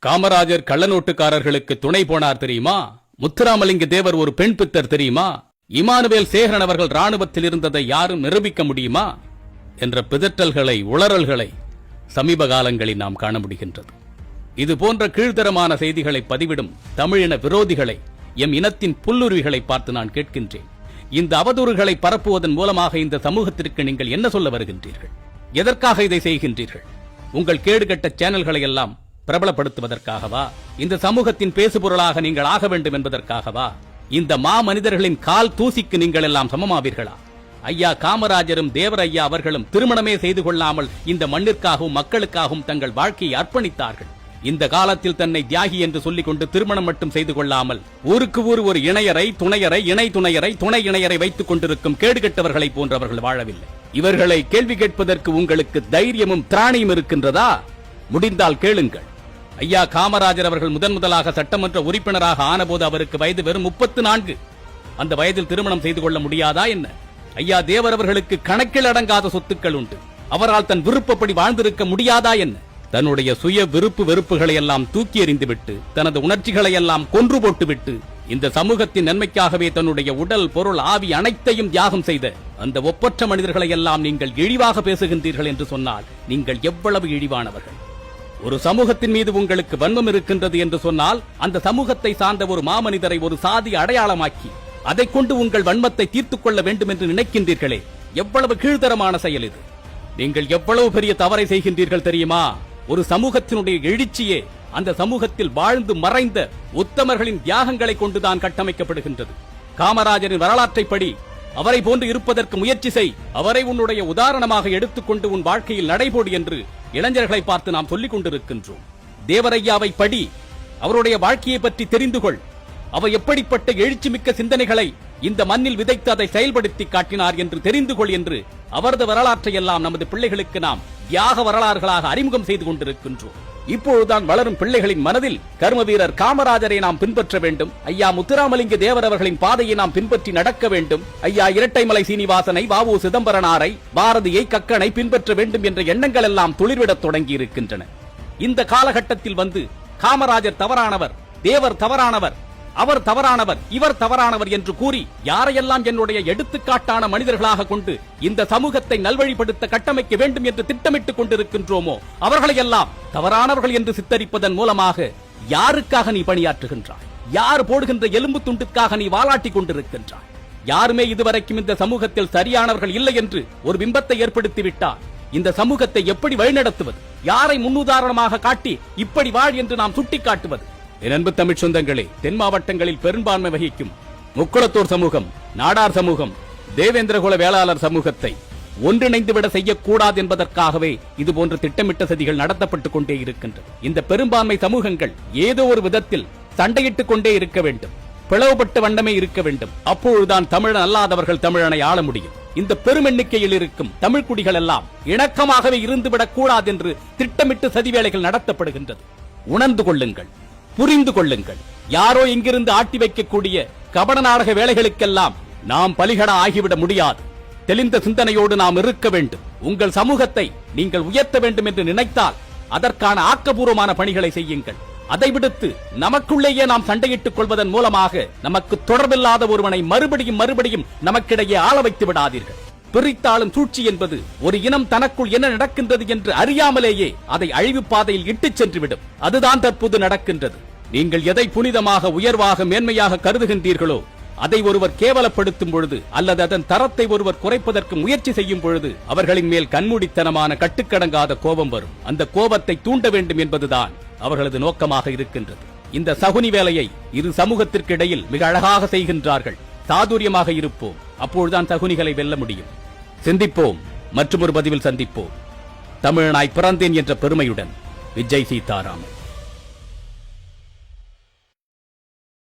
காமராஜர் கள்ளநோட்டுக்காரர்களுக்கு துணை போனார் தெரியுமா? முத்துராமலிங்க தேவர் ஒரு பெண் பித்தர் தெரியுமா? இமானுவேல் சேகரன் அவர்கள் ராணுவத்தில் இருந்ததை யாரும் நிரூபிக்க முடியுமா என்ற பிதற்றல்களை, உளறல்களை சமீப காலங்களில் நாம் காண முடிகின்றது. இது போன்ற கீழ்த்தரமான செய்திகளை பதிவிடும் தமிழின விரோதிகளை, எம் இனத்தின் புல்லுருவிகளை பார்த்து நான் கேட்கின்றேன். இந்த அவதூறுகளை பரப்புவதன் மூலமாக இந்த சமூகத்திற்கு நீங்கள் என்ன சொல்ல வருகின்றீர்கள்? எதற்காக இதை செய்கின்றீர்கள்? உங்கள் கேடுகட்ட சேனல்களை எல்லாம் பிரபலப்படுத்துவதற்காகவா? இந்த சமூகத்தின் பேசுபொருளாக நீங்கள் ஆக வேண்டும் என்பதற்காகவா? இந்த மனிதர்களின் கால் தூசிக்கு நீங்கள் எல்லாம் சமமாவீர்களா? ஐயா காமராஜரும் தேவர் ஐயா அவர்களும் திருமணமே செய்து கொள்ளாமல் இந்த மண்ணிற்காகவும் மக்களுக்காகவும் தங்கள் வாழ்க்கையை அர்ப்பணித்தார்கள். இந்த காலத்தில் தன்னை தியாகி என்று சொல்லிக் கொண்டு திருமணம் மட்டும் செய்து கொள்ளாமல் ஊருக்கு ஊர் ஒரு இணையரை, துணையரை, இணை துணையரை, துணை இணையரை வைத்துக் கொண்டிருக்கும் கேடுகட்டவர்களை போன்றவர்கள் வாழவில்லை. இவர்களை கேள்வி கேட்பதற்கு உங்களுக்கு தைரியமும் திராணியும் இருக்கின்றதா? முடிந்தால் கேளுங்கள். ஐயா காமராஜர் அவர்கள் முதலாக சட்டமன்ற உறுப்பினராக ஆனபோது அவருக்கு வயது வெறும் 34. அந்த வயதில் திருமணம் செய்து கொள்ள முடியாதா என்ன? ஐயா தேவர் அவர்களுக்கு கணக்கில் அடங்காத சொத்துக்கள் உண்டு. அவரால் தன் விருப்பப்படி வாழ்ந்திருக்க முடியாதா என்ன? தன்னுடைய சுய விருப்பு வெறுப்புகளை எல்லாம் தூக்கி எறிந்துவிட்டு, தனது உணர்ச்சிகளை எல்லாம் கொன்று போட்டுவிட்டு, இந்த சமூகத்தின் நன்மைக்காகவே தன்னுடைய உடல், பொருள், ஆவி அனைத்தையும் தியாகம் செய்த அந்த ஒப்பற்ற மனிதர்களை எல்லாம் நீங்கள் இழிவாக பேசுகின்றீர்கள் என்று சொன்னால் நீங்கள் எவ்வளவு இழிவானவர்கள்? ஒரு சமூகத்தின் மீது உங்களுக்கு வன்மம் இருக்கின்றது என்று சொன்னால் அந்த சமூகத்தை சார்ந்த ஒரு மாமனிதரை ஒரு சாதி அடையாளமாக்கி அதை கொண்டு உங்கள் வன்மத்தை தீர்த்துக் கொள்ள வேண்டும் என்று நினைக்கின்றீர்களே, எவ்வளவு கீழ்த்தரமான செயல் இது! நீங்கள் எவ்வளவு பெரிய தவறை செய்கின்றீர்கள் தெரியுமா? ஒரு சமூகத்தினுடைய எழுச்சியே அந்த சமூகத்தில் வாழ்ந்து மறைந்த உத்தமர்களின் தியாகங்களை கொண்டுதான் கட்டமைக்கப்படுகின்றது. காமராஜரின் வரலாற்றை படி, அவரை போன்று இருப்பதற்கு முயற்சி செய், அவரை உன்னுடைய உதாரணமாக எடுத்துக்கொண்டு உன் வாழ்க்கையில் நடைபோடு என்று இளைஞர்களை பார்த்து நாம் சொல்லிக் கொண்டிருக்கின்றோம். தேவரையாவை படி, அவருடைய வாழ்க்கையை பற்றி தெரிந்து கொள். அவர் எப்படிப்பட்ட எழுச்சிமிக்க சிந்தனைகளை இந்த மண்ணில் விதைத்து அதை செயல்படுத்தி காட்டினார் என்று தெரிந்து கொள் என்று அவரது வரலாற்றை எல்லாம் நமது பிள்ளைகளுக்கு நாம் தியாக வரலாறுகளாக அறிமுகம் செய்து கொண்டிருக்கின்றோம். இப்பொழுதுதான் வளரும் பிள்ளைகளின் மனதில் கர்ம வீரர் காமராஜரை நாம் பின்பற்ற வேண்டும், ஐயா முத்துராமலிங்க தேவர் அவர்களின் பாதையை நாம் பின்பற்றி நடக்க வேண்டும், ஐயா இரட்டைமலை சீனிவாசனை, வ.உ. சிதம்பரனாரை, பாரதியை, கக்கனை பின்பற்ற வேண்டும் என்ற எண்ணங்கள் எல்லாம் துளிர்விடத் தொடங்கி இருக்கின்றன. இந்த காலகட்டத்தில் வந்து காமராஜர் தவறானவர், தேவர் தவறானவர், அவர் தவறானவர், இவர் தவறானவர் என்று கூறி யாரையெல்லாம் என்னுடைய எடுத்துக்காட்டான மனிதர்களாக கொண்டு இந்த சமூகத்தை நல்வழிப்படுத்த கட்டமைக்க வேண்டும் என்று திட்டமிட்டுக் கொண்டிருக்கின்றோமோ அவர்களையெல்லாம் தவறானவர்கள் என்று சித்தரிப்பதன் மூலமாக யாருக்காக நீ பணியாற்றுகின்றாய்? யார் போடுகின்ற எலும்பு துண்டுக்காக நீ வாலாட்டி கொண்டிருக்கின்றாய்? யாருமே இதுவரைக்கும் இந்த சமூகத்தில் சரியானவர்கள் இல்லை என்று ஒரு பிம்பத்தை ஏற்படுத்திவிட்டார். இந்த சமூகத்தை எப்படி வழிநடத்துவது? யாரை முன்னுதாரணமாக காட்டி இப்படி வாழ் என்று நாம் சுட்டிக்காட்டுவது? என் அன்பு தமிழ் சொந்தங்களே, தென் மாவட்டங்களில் பெரும்பான்மை வகிக்கும் முக்குளத்தூர் சமூகம், நாடார் சமூகம், தேவேந்திரகுல வேளாளர் சமூகத்தை ஒன்றிணைந்துவிட செய்யக்கூடாது என்பதற்காகவே இதுபோன்ற திட்டமிட்ட சதிகள் நடத்தப்பட்டுக் கொண்டே இருக்கின்றது. இந்த பெரும்பான்மை சமூகங்கள் ஏதோ ஒரு விதத்தில் சண்டையிட்டுக் கொண்டே இருக்க வேண்டும், பிளவுபட்ட வண்ணமே இருக்க வேண்டும். அப்பொழுதுதான் தமிழன் அல்லாதவர்கள் தமிழனை ஆள முடியும். இந்த பெருமெண்ணிக்கையில் இருக்கும் தமிழ் குடிகள் எல்லாம் இணக்கமாகவே இருந்துவிடக் கூடாது என்று திட்டமிட்டு சதி வேலைகள் நடத்தப்படுகின்றது. உணர்ந்து கொள்ளுங்கள், புரிந்து கொள்ளுங்கள். யாரோ இங்கிருந்து ஆட்டி வைக்கக்கூடிய கபட நாடக வேலைகளுக்கெல்லாம் நாம் பலிகடா ஆகிவிட முடியாது. தெளிந்த சிந்தனையோடு நாம் இருக்க வேண்டும். உங்கள் சமூகத்தை நீங்கள் உயர்த்த வேண்டும் என்று நினைத்தால் அதற்கான ஆக்கப்பூர்வமான பணிகளை செய்யுங்கள். அதை விடுத்து நமக்குள்ளேயே நாம் சண்டையிட்டுக் கொள்வதன் மூலமாக நமக்கு தொடர்பில்லாத ஒருவனை மறுபடியும் நமக்கிடையே ஆள வைத்து விடாதீர்கள். பிரித்தாளும் சூழ்ச்சி என்பது ஒரு இனம் தனக்குள் என்ன நடக்கின்றது என்று அறியாமலேயே அதை அழிவு பாதையில் இட்டுச் சென்றுவிடும். அதுதான் தற்போது நடக்கின்றது. நீங்கள் எதை புனிதமாக, உயர்வாக, மேன்மையாக கருதுகின்றீர்களோ அதை ஒருவர் கேவலப்படுத்தும் பொழுது அல்லது அதன் தரத்தை ஒருவர் குறைப்பதற்கு முயற்சி செய்யும் பொழுது அவர்களின் மேல் கண்மூடித்தனமான கட்டுக்கடங்காத கோபம் வரும். அந்த கோபத்தை தூண்ட வேண்டும் என்பதுதான் அவர்களது நோக்கமாக இருக்கின்றது. இந்த சகுனி வேலையை இரு சமூகத்திற்கு இடையில் மிக அழகாக செய்கின்றார்கள். சாதுரியமாக இருப்போம், அப்பொழுதுதான் சகுனிகளை வெல்ல முடியும். சிந்திப்போம், மற்றும் ஒரு பதிவில் சந்திப்போம். தமிழனாய் பிறந்தேன் என்ற பெருமையுடன் விஜய் சீதாராமன்.